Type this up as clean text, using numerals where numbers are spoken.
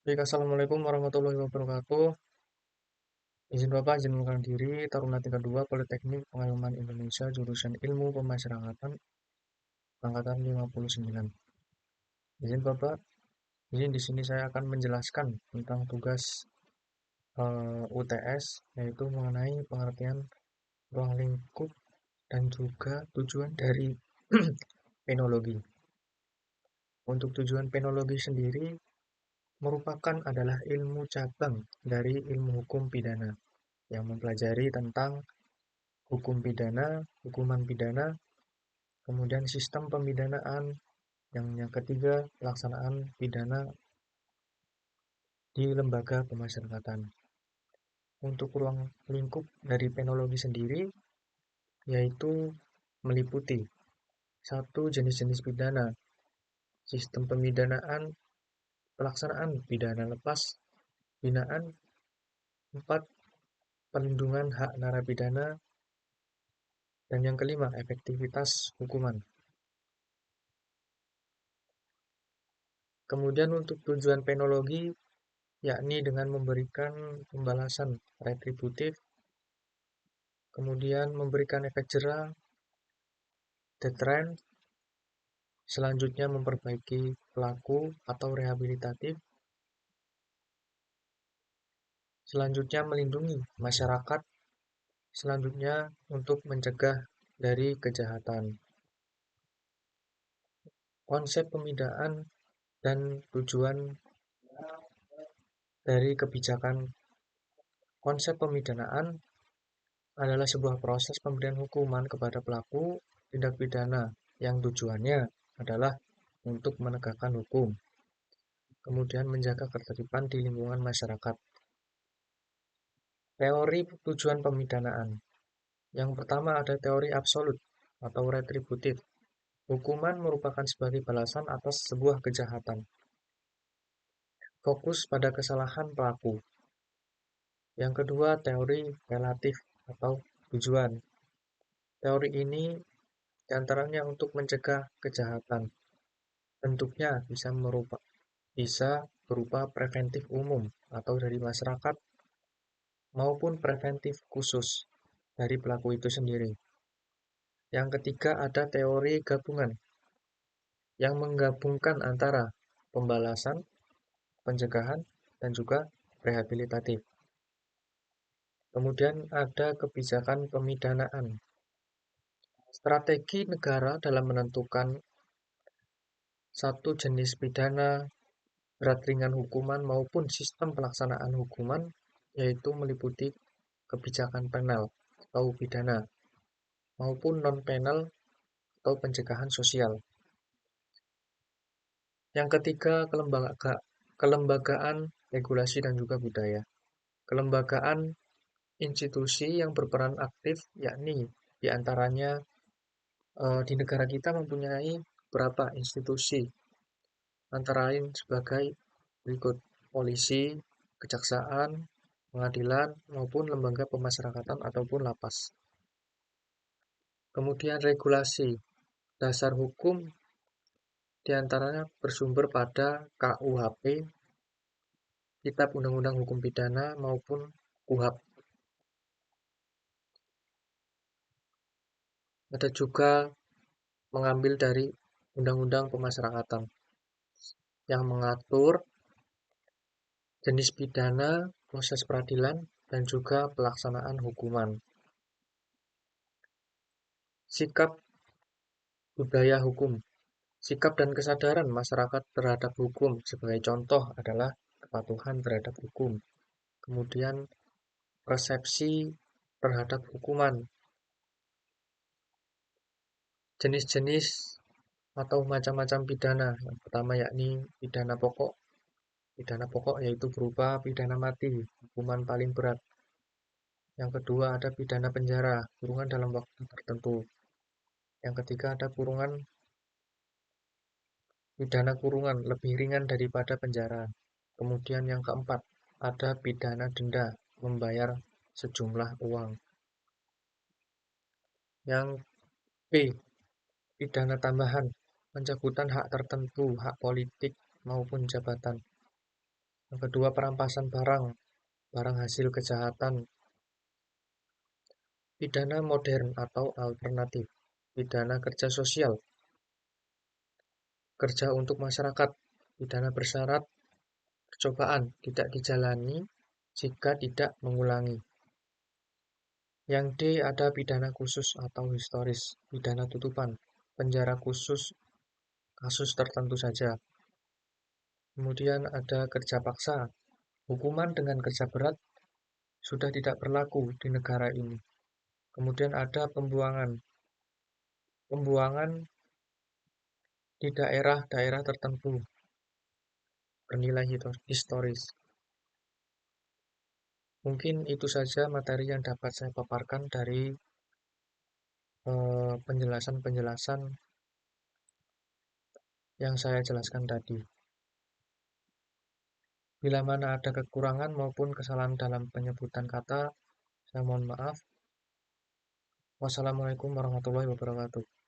Baik, assalamualaikum warahmatullahi wabarakatuh. Izin Bapak, izin mengundurkan diri, Taruna tingkat 2 Politeknik Pengayoman Indonesia, jurusan Ilmu Pemasyarakatan, angkatan 59. Izin Bapak, izin di sini saya akan menjelaskan tentang tugas UTS, yaitu mengenai pengertian ruang lingkup dan juga tujuan dari penologi. Untuk tujuan penologi sendiri merupakan adalah ilmu cabang dari ilmu hukum pidana yang mempelajari tentang hukum pidana, hukuman pidana, kemudian sistem pemidanaan, yang ketiga pelaksanaan pidana di lembaga pemasyarakatan. Untuk ruang lingkup dari penologi sendiri, yaitu meliputi satu jenis-jenis pidana, sistem pemidanaan, pelaksanaan pidana lepas, binaan, empat perlindungan hak narapidana, dan yang kelima efektivitas hukuman. Kemudian untuk tujuan penologi yakni dengan memberikan pembalasan retributif, kemudian memberikan efek jera, deteren, selanjutnya memperbaiki pelaku atau rehabilitatif, selanjutnya melindungi masyarakat, selanjutnya untuk mencegah dari kejahatan. Konsep pemidaan dan tujuan dari kebijakan. Konsep pemidanaan adalah sebuah proses pemberian hukuman kepada pelaku tindak pidana yang tujuannya adalah untuk menegakkan hukum, kemudian menjaga ketertiban di lingkungan masyarakat. Teori tujuan pemidanaan. Yang pertama ada teori absolut atau retributif. Hukuman merupakan sebagai balasan atas sebuah kejahatan. Fokus pada kesalahan pelaku. Yang kedua teori relatif atau tujuan. Teori ini diantaranya untuk mencegah kejahatan. Bentuknya bisa berupa preventif umum atau dari masyarakat maupun preventif khusus dari pelaku itu sendiri. Yang ketiga ada teori gabungan yang menggabungkan antara pembalasan, pencegahan, dan juga rehabilitatif. Kemudian ada kebijakan pemidanaan. Strategi negara dalam menentukan satu jenis pidana, berat ringan hukuman maupun sistem pelaksanaan hukuman, yaitu meliputi kebijakan penal atau pidana maupun non-penal atau pencegahan sosial. Yang ketiga, kelembagaan, regulasi, dan juga budaya. Kelembagaan institusi yang berperan aktif, yakni diantaranya di negara kita mempunyai beberapa institusi, antara lain sebagai berikut: polisi, kejaksaan, pengadilan, maupun lembaga pemasyarakatan ataupun lapas. Kemudian regulasi, dasar hukum diantaranya bersumber pada KUHP, Kitab Undang-Undang Hukum Pidana, maupun KUHP. Ada juga mengambil dari Undang-Undang Pemasyarakatan yang mengatur jenis pidana, proses peradilan, dan juga pelaksanaan hukuman. Sikap budaya hukum. Sikap dan kesadaran masyarakat terhadap hukum sebagai contoh adalah kepatuhan terhadap hukum. Kemudian persepsi terhadap hukuman. Jenis-jenis atau macam-macam pidana. Yang pertama yakni pidana pokok. Pidana pokok yaitu berupa pidana mati, hukuman paling berat. Yang kedua ada pidana penjara, kurungan dalam waktu tertentu. Yang ketiga ada pidana kurungan lebih ringan daripada penjara. Kemudian yang keempat ada pidana denda, membayar sejumlah uang. Yang B, pidana tambahan, pencabutan hak tertentu, hak politik maupun jabatan. Yang kedua, perampasan barang, barang hasil kejahatan. Pidana modern atau alternatif. Pidana kerja sosial, kerja untuk masyarakat. Pidana bersyarat percobaan, tidak dijalani jika tidak mengulangi. Yang D, ada pidana khusus atau historis, pidana tutupan, penjara khusus kasus tertentu saja. Kemudian ada kerja paksa, hukuman dengan kerja berat sudah tidak berlaku di negara ini. Kemudian ada pembuangan, pembuangan di daerah-daerah tertentu bernilai historis. Mungkin itu saja materi yang dapat saya paparkan dari penjelasan-penjelasan yang saya jelaskan tadi. Bila mana ada kekurangan maupun kesalahan dalam penyebutan kata, saya mohon maaf. Wassalamualaikum warahmatullahi wabarakatuh.